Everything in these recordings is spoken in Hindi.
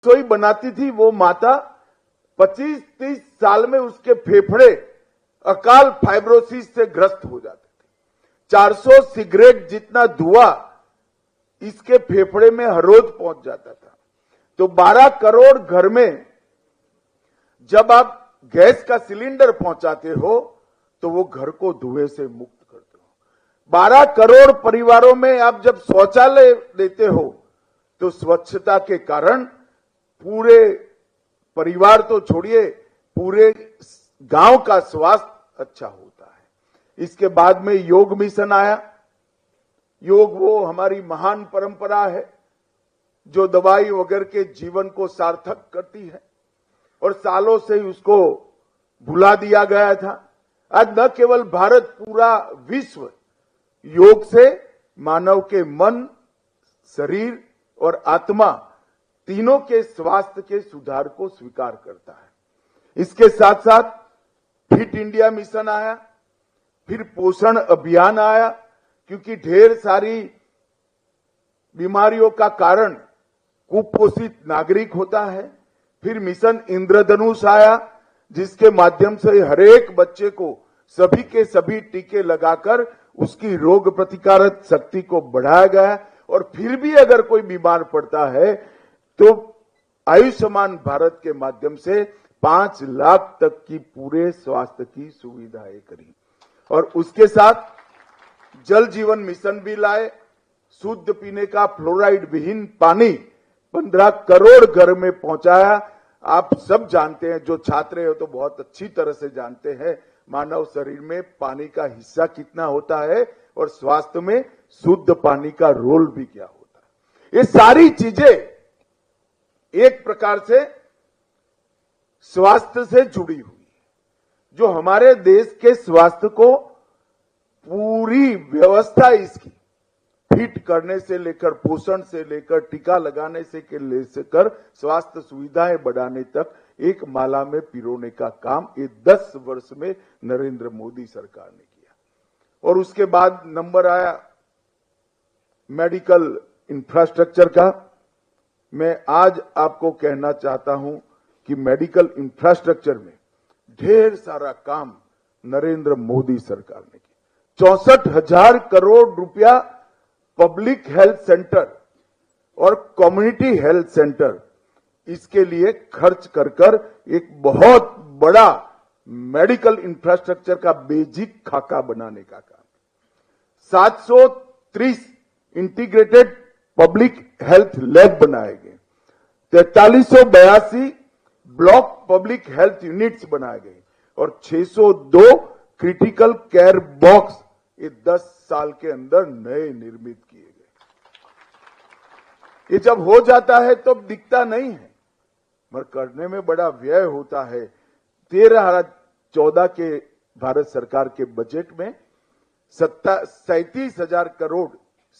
रसोई बनाती थी वो माता 25-30 साल में उसके फेफड़े अकाल फाइब्रोसिस से ग्रस्त हो जाते थे। 400 सिगरेट जितना धुआं इसके फेफड़े में हर रोज पहुंच जाता था। तो 12 करोड़ घर में जब आप गैस का सिलेंडर पहुंचाते हो तो वो घर को धुएं से मुक्त करते हो। 12 करोड़ परिवारों में आप जब शौचालय देते हो तो स्वच्छता के कारण पूरे परिवार तो छोड़िए, पूरे गांव का स्वास्थ्य अच्छा होता है। इसके बाद में योग मिशन आया। योग वो हमारी महान परंपरा है जो दवाई वगैरह के जीवन को सार्थक करती है और सालों से उसको भुला दिया गया था। आज न केवल भारत, पूरा विश्व योग से मानव के मन, शरीर और आत्मा तीनों के स्वास्थ्य के सुधार को स्वीकार करता है। इसके साथ साथ फिट इंडिया मिशन आया, फिर पोषण अभियान आया, क्योंकि ढेर सारी बीमारियों का कारण कुपोषित नागरिक होता है। फिर मिशन इंद्रधनुष आया, जिसके माध्यम से हरेक बच्चे को सभी के सभी टीके लगाकर उसकी रोग प्रतिकारक शक्ति को बढ़ाया गया। और फिर भी अगर कोई बीमार पड़ता है तो आयुष्मान भारत के माध्यम से 5 लाख तक की पूरे स्वास्थ्य की सुविधाएं करी। और उसके साथ जल जीवन मिशन भी लाए। शुद्ध पीने का फ्लोराइड विहीन पानी 15 करोड़ घर में पहुंचाया। आप सब जानते हैं, जो छात्र हो तो बहुत अच्छी तरह से जानते हैं, मानव शरीर में पानी का हिस्सा कितना होता है और स्वास्थ्य में शुद्ध पानी का रोल भी क्या होता है। ये सारी चीजें एक प्रकार से स्वास्थ्य से जुड़ी हुई है, जो हमारे देश के स्वास्थ्य को पूरी व्यवस्था इसकी फिट करने से लेकर, पोषण से लेकर, टीका लगाने से लेकर स्वास्थ्य सुविधाएं बढ़ाने तक एक माला में पिरोने का काम ये 10 वर्ष में नरेंद्र मोदी सरकार ने किया। और उसके बाद नंबर आया मेडिकल इंफ्रास्ट्रक्चर का। मैं आज आपको कहना चाहता हूं कि मेडिकल इंफ्रास्ट्रक्चर में ढेर सारा काम नरेंद्र मोदी सरकार ने किया। 64,000 करोड़ रुपया पब्लिक हेल्थ सेंटर और कम्युनिटी हेल्थ सेंटर इसके लिए खर्च कर एक बहुत बड़ा मेडिकल इंफ्रास्ट्रक्चर का बेसिक खाका बनाने का काम। 730 इंटीग्रेटेड पब्लिक हेल्थ लैब बनाए गए, 4382 ब्लॉक पब्लिक हेल्थ यूनिट्स बनाए गए और 602 क्रिटिकल केयर बॉक्स ये 10 साल के अंदर नए निर्मित किए गए। ये जब हो जाता है तो दिखता नहीं है, मगर करने में बड़ा व्यय होता है। 13-14 के भारत सरकार के बजट में 37,000 करोड़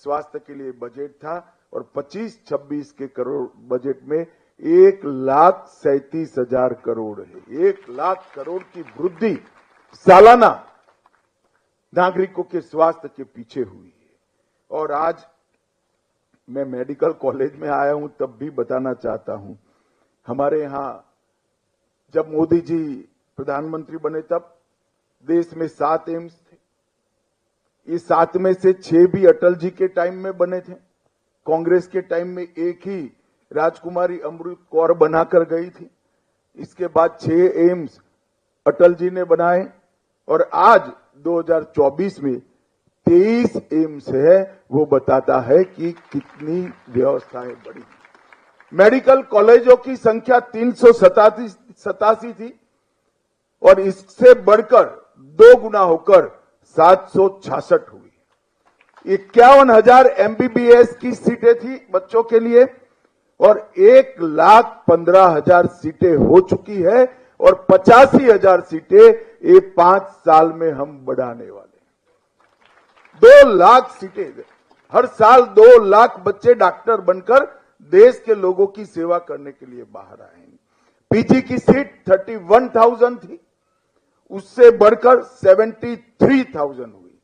स्वास्थ्य के लिए बजट था और 25-26 के करोड़ बजट में 1,37,000 करोड़ है। 1 लाख करोड़ की वृद्धि सालाना नागरिकों के स्वास्थ्य के पीछे हुई है। और आज मैं मेडिकल कॉलेज में आया हूं तब भी बताना चाहता हूं, हमारे यहां जब मोदी जी प्रधानमंत्री बने तब देश में 7 एम्स थे। ये 7 में से 6 भी अटल जी के टाइम में बने थे। कांग्रेस के टाइम में एक ही राजकुमारी अमृत कौर बनाकर गई थी। इसके बाद 6 एम्स अटल जी ने बनाए और आज 2024 में 23 एम्स है। वो बताता है कि कितनी व्यवस्थाएं बढ़ी। मेडिकल कॉलेजों की संख्या 387 थी और इससे बढ़कर 2 गुना होकर 766 हुई। 51,000 MBBS की सीटें थी बच्चों के लिए और 1,15,000 सीटें हो चुकी है और 85,000 सीटें ये 5 साल में हम बढ़ाने वाले हैं। 2 लाख सीटें, हर साल 2 लाख बच्चे डॉक्टर बनकर देश के लोगों की सेवा करने के लिए बाहर आएंगे। पीजी की सीट 31,000 थी, उससे बढ़कर 73,000 हुई।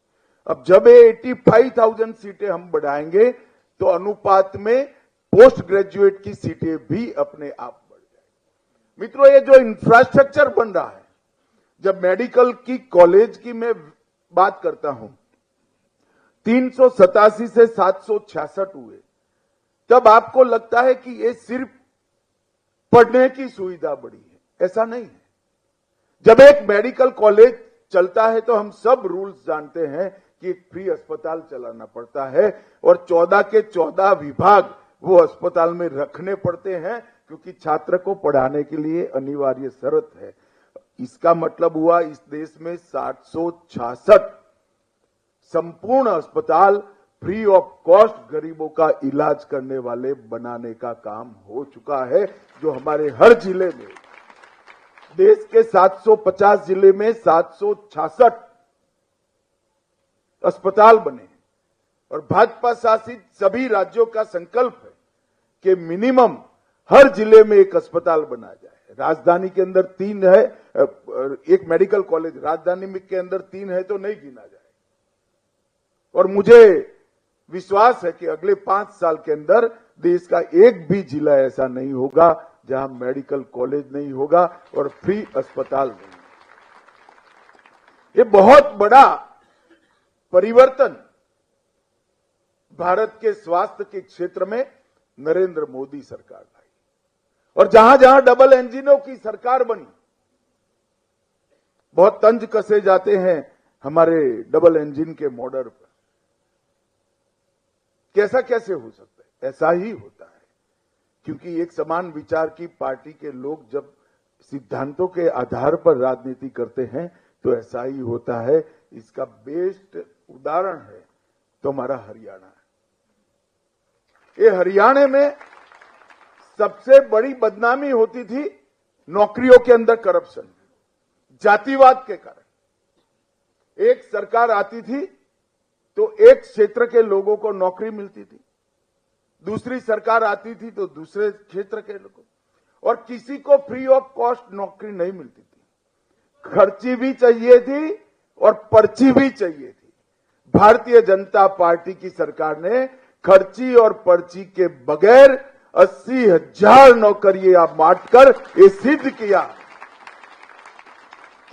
अब जब 85,000 सीटें हम बढ़ाएंगे तो अनुपात में पोस्ट ग्रेजुएट की सीटें भी अपने आप बढ़ जाएगी। मित्रों, ये जो इंफ्रास्ट्रक्चर बन रहा है, जब मेडिकल की कॉलेज की मैं बात करता हूं, 387 से 766 हुए, तब आपको लगता है कि ये सिर्फ पढ़ने की सुविधा बढ़ी है। ऐसा नहीं है। जब एक मेडिकल कॉलेज चलता है तो हम सब रूल्स जानते हैं कि एक फ्री अस्पताल चलाना पड़ता है और 14 के 14 विभाग वो अस्पताल में रखने पड़ते हैं, क्योंकि छात्र को पढ़ाने के लिए अनिवार्य शर्त है। इसका मतलब हुआ इस देश में 766 संपूर्ण अस्पताल फ्री ऑफ कॉस्ट गरीबों का इलाज करने वाले बनाने का काम हो चुका है, जो हमारे हर जिले में, देश के 750 जिले में 766 अस्पताल बने हैं। और भाजपा शासित सभी राज्यों का संकल्प है कि मिनिमम हर जिले में एक अस्पताल बनाया जाए। राजधानी के अंदर 3 है, एक मेडिकल कॉलेज राजधानी के अंदर 3 है तो नहीं गिना जाए। और मुझे विश्वास है कि अगले 5 साल के अंदर देश का एक भी जिला ऐसा नहीं होगा जहां मेडिकल कॉलेज नहीं होगा और फ्री अस्पताल नहीं। ये बहुत बड़ा परिवर्तन भारत के स्वास्थ्य के क्षेत्र में नरेंद्र मोदी सरकार लाई। और जहां जहां डबल इंजनों की सरकार बनी, बहुत तंज कसे जाते हैं हमारे डबल इंजन के मॉडल पर। कैसा कैसे हो सकता है? ऐसा ही होता है, क्योंकि एक समान विचार की पार्टी के लोग जब सिद्धांतों के आधार पर राजनीति करते हैं तो ऐसा ही होता है। इसका बेस्ट उदाहरण है तो हमारा हरियाणा है। ये हरियाणा में सबसे बड़ी बदनामी होती थी नौकरियों के अंदर करप्शन, जातिवाद के कारण। एक सरकार आती थी तो एक क्षेत्र के लोगों को नौकरी मिलती थी, दूसरी सरकार आती थी तो दूसरे क्षेत्र के लोगों, और किसी को फ्री ऑफ कॉस्ट नौकरी नहीं मिलती थी। खर्ची भी चाहिए थी और पर्ची भी चाहिए थी। भारतीय जनता पार्टी की सरकार ने खर्ची और पर्ची के बगैर 80,000 नौकरियां बांटकर ये सिद्ध किया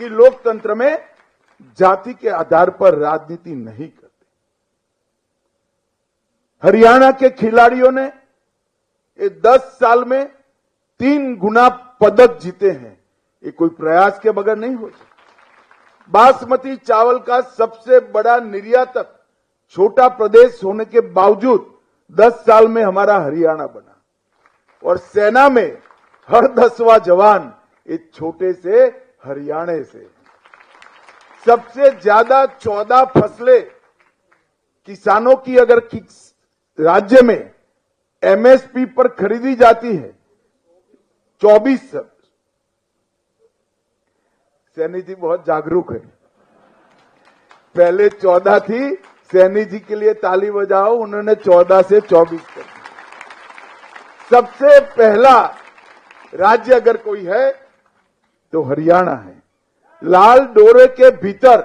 कि लोकतंत्र में जाति के आधार पर राजनीति नहीं करते। हरियाणा के खिलाड़ियों ने ये 10 साल में 3 गुना पदक जीते हैं। ये कोई प्रयास के बगैर नहीं हो सकता। बासमती चावल का सबसे बड़ा निर्यातक छोटा प्रदेश होने के बावजूद 10 साल में हमारा हरियाणा बना। और सेना में हर 10वां जवान एक छोटे से हरियाणा से। सबसे ज्यादा 14 फसलें किसानों की अगर राज्य में एमएसपी पर खरीदी जाती है, 24। सैनी जी बहुत जागरूक है। पहले 14 थी, सैनी जी के लिए ताली बजाओ, उन्होंने 14 से 24 कर दिया। सबसे पहला राज्य अगर कोई है तो हरियाणा है। लाल डोरे के भीतर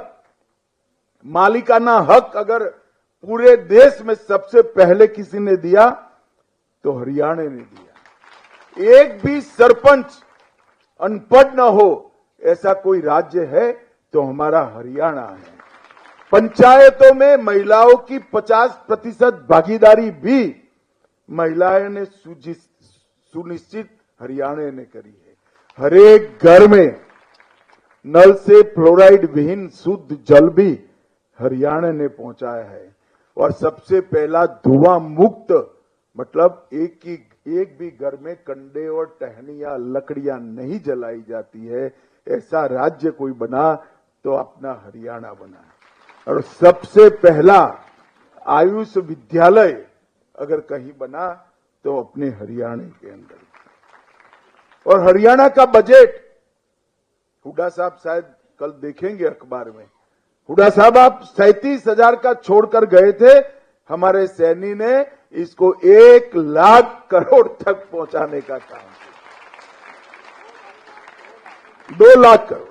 मालिकाना हक अगर पूरे देश में सबसे पहले किसी ने दिया तो हरियाणा ने दिया। एक भी सरपंच अनपढ़ न हो ऐसा कोई राज्य है तो हमारा हरियाणा है। पंचायतों में महिलाओं की 50% भागीदारी भी महिलाएं ने सुनिश्चित हरियाणा ने करी है। हर एक घर में नल से फ्लोराइड विहीन शुद्ध जल भी हरियाणा ने पहुंचाया है। और सबसे पहला धुआं मुक्त, मतलब एक भी घर में कंडे और टहनियां लकड़ियां नहीं जलाई जाती है, ऐसा राज्य कोई बना तो अपना हरियाणा बना। और सबसे पहला आयुष विद्यालय अगर कहीं बना तो अपने हरियाणा के अंदर। और हरियाणा का बजट हुड्डा साहब शायद कल देखेंगे अखबार में। हुड्डा साहब आप 37,000 का छोड़कर गए थे, हमारे सैनी ने इसको 1 लाख करोड़ तक पहुंचाने का काम किया। 2 लाख करोड़।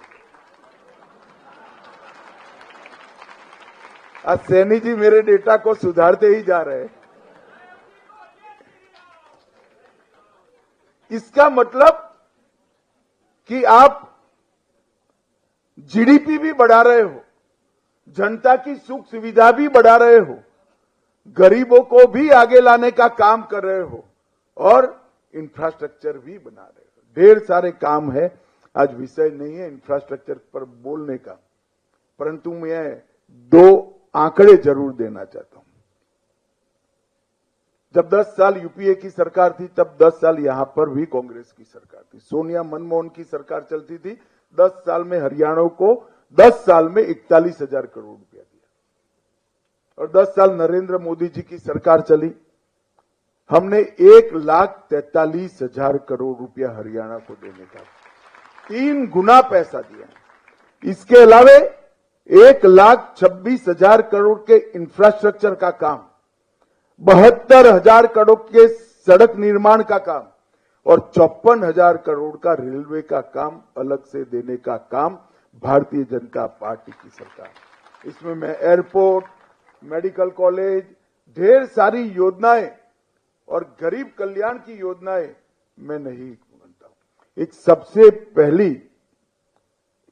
आज सैनी जी मेरे डेटा को सुधारते ही जा रहे हैं। इसका मतलब कि आप जीडीपी भी बढ़ा रहे हो, जनता की सुख सुविधा भी बढ़ा रहे हो, गरीबों को भी आगे लाने का काम कर रहे हो और इंफ्रास्ट्रक्चर भी बना रहे हो। ढेर सारे काम है, आज विषय नहीं है इंफ्रास्ट्रक्चर पर बोलने का, परंतु मैं 2 आंकड़े जरूर देना चाहता हूं। जब 10 साल यूपीए की सरकार थी, तब 10 साल यहां पर भी कांग्रेस की सरकार थी। सोनिया मनमोहन की सरकार चलती थी। 10 साल में हरियाणा को 10 साल में 41,000 करोड़ रुपया दिया और 10 साल नरेंद्र मोदी जी की सरकार चली, हमने 1,43,000 करोड़ रुपया हरियाणा को देने का 3 गुना पैसा दिया। इसके अलावा 1,26,000 करोड़ के इंफ्रास्ट्रक्चर का काम, 72,000 करोड़ के सड़क निर्माण का काम और 54,000 करोड़ का रेलवे का काम अलग से देने का काम भारतीय जनता पार्टी की सरकार। इसमें मैं एयरपोर्ट, मेडिकल कॉलेज, ढेर सारी योजनाएं और गरीब कल्याण की योजनाएं मैं नहीं मानता हूं। एक सबसे पहली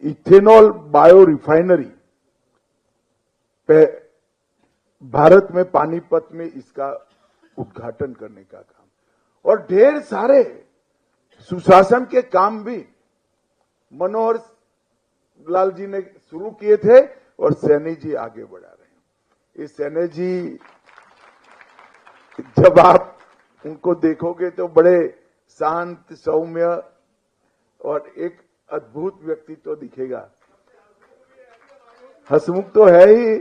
इथेनॉल बायो रिफाइनरी भारत में पानीपत में इसका उद्घाटन करने का काम और ढेर सारे सुशासन के काम भी मनोहर लाल जी ने शुरू किए थे और सैनी जी आगे बढ़ा रहे हैं। ये सैनी जी, जब आप उनको देखोगे तो बड़े शांत, सौम्य और एक अद्भुत व्यक्तित्व दिखेगा। हंसमुख तो है ही,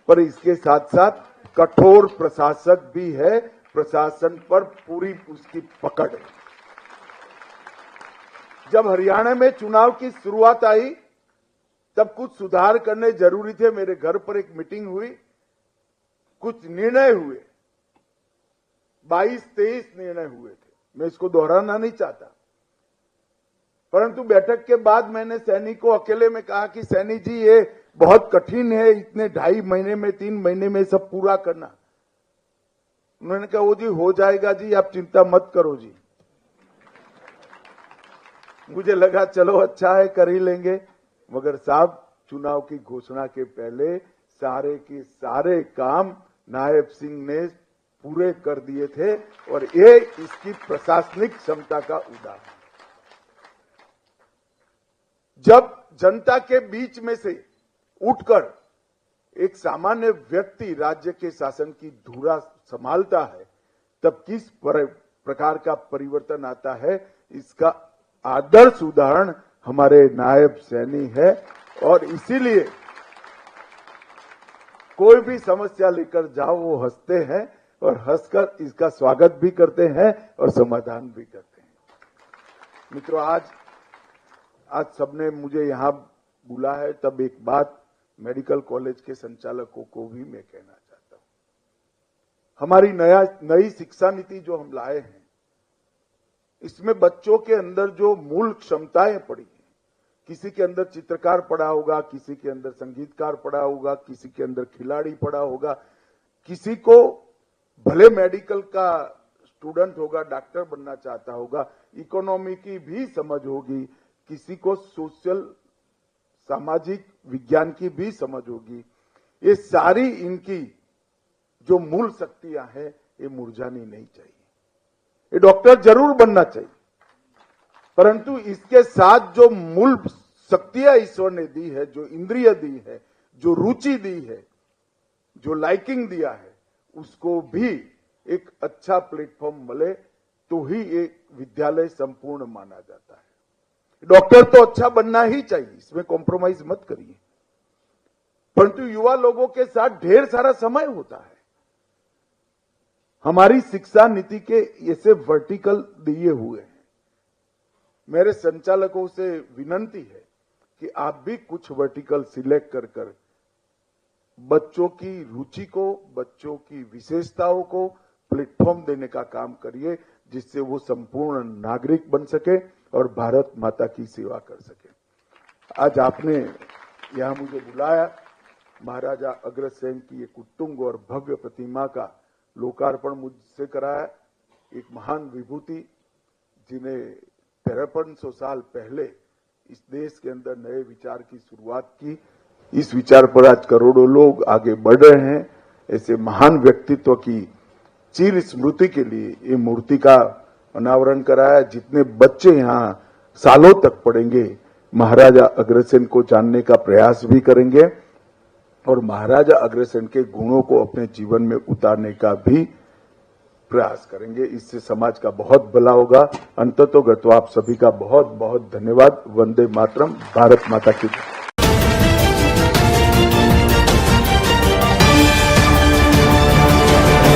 पर इसके साथ साथ कठोर प्रशासक भी है। प्रशासन पर पूरी उसकी पकड़ है। जब हरियाणा में चुनाव की शुरुआत आई, तब कुछ सुधार करने जरूरी थे। मेरे घर पर एक मीटिंग हुई, कुछ निर्णय हुए, 22-23 निर्णय हुए थे। मैं इसको दोहराना नहीं चाहता, परंतु बैठक के बाद मैंने सैनी को अकेले में कहा कि सैनी जी, ये बहुत कठिन है, इतने 2.5 महीने में, 3 महीने में सब पूरा करना। उन्होंने कहा, वो जी हो जाएगा जी, आप चिंता मत करो जी। मुझे लगा चलो अच्छा है, कर ही लेंगे, मगर साहब चुनाव की घोषणा के पहले सारे के सारे काम नायब सिंह ने पूरे कर दिए थे और ये इसकी प्रशासनिक क्षमता का उदाहरण। जब जनता के बीच में से उठकर एक सामान्य व्यक्ति राज्य के शासन की धुरा संभालता है, तब किस प्रकार का परिवर्तन आता है, इसका आदर्श उदाहरण हमारे नायब सैनी है। और इसीलिए कोई भी समस्या लेकर जाओ, वो हंसते हैं और हंसकर इसका स्वागत भी करते हैं और समाधान भी करते हैं। मित्रों, आज सबने मुझे यहां बुला है, तब एक बात मेडिकल कॉलेज के संचालकों को भी मैं कहना चाहता हूं। हमारी नई शिक्षा नीति जो हम लाए हैं, इसमें बच्चों के अंदर जो मूल क्षमताएं पड़ी हैं, किसी के अंदर चित्रकार पड़ा होगा, किसी के अंदर संगीतकार पड़ा होगा, किसी के अंदर खिलाड़ी पड़ा होगा, किसी को भले मेडिकल का स्टूडेंट होगा, डॉक्टर बनना चाहता होगा, इकोनॉमी की भी समझ होगी, किसी को सोशल सामाजिक विज्ञान की भी समझ होगी। ये सारी इनकी जो मूल शक्तियां हैं, ये मुरझानी नहीं चाहिए। ये डॉक्टर जरूर बनना चाहिए, परंतु इसके साथ जो मूल शक्तियां ईश्वर ने दी है, जो इंद्रिय दी है, जो रुचि दी है, जो लाइकिंग दिया है, उसको भी एक अच्छा प्लेटफॉर्म मिले तो ही एक विद्यालय संपूर्ण माना जाता है। डॉक्टर तो अच्छा बनना ही चाहिए, इसमें कॉम्प्रोमाइज मत करिए, परंतु युवा लोगों के साथ ढेर सारा समय होता है। हमारी शिक्षा नीति के ऐसे वर्टिकल दिए हुए हैं। मेरे संचालकों से विनंती है कि आप भी कुछ वर्टिकल सिलेक्ट कर बच्चों की रुचि को, बच्चों की विशेषताओं को प्लेटफॉर्म देने का काम करिए, जिससे वो संपूर्ण नागरिक बन सके और भारत माता की सेवा कर सके। आज आपने यहां मुझे बुलाया, महाराजा अग्रसेन की एक उत्तुंग और भव्य प्रतिमा का लोकार्पण मुझसे कराया। एक महान विभूति जिन्हें 5300 साल पहले इस देश के अंदर नए विचार की शुरुआत की, इस विचार पर आज करोड़ों लोग आगे बढ़ रहे हैं। ऐसे महान व्यक्तित्व की चिर स्मृति के लिए ये मूर्ति का अनावरण कराया। जितने बच्चे यहाँ सालों तक पढ़ेंगे, महाराजा अग्रसेन को जानने का प्रयास भी करेंगे और महाराजा अग्रसेन के गुणों को अपने जीवन में उतारने का भी प्रयास करेंगे। इससे समाज का बहुत भला होगा। अंततोगत्वा आप सभी का बहुत बहुत धन्यवाद। वंदे मातरम। भारत माता की जय।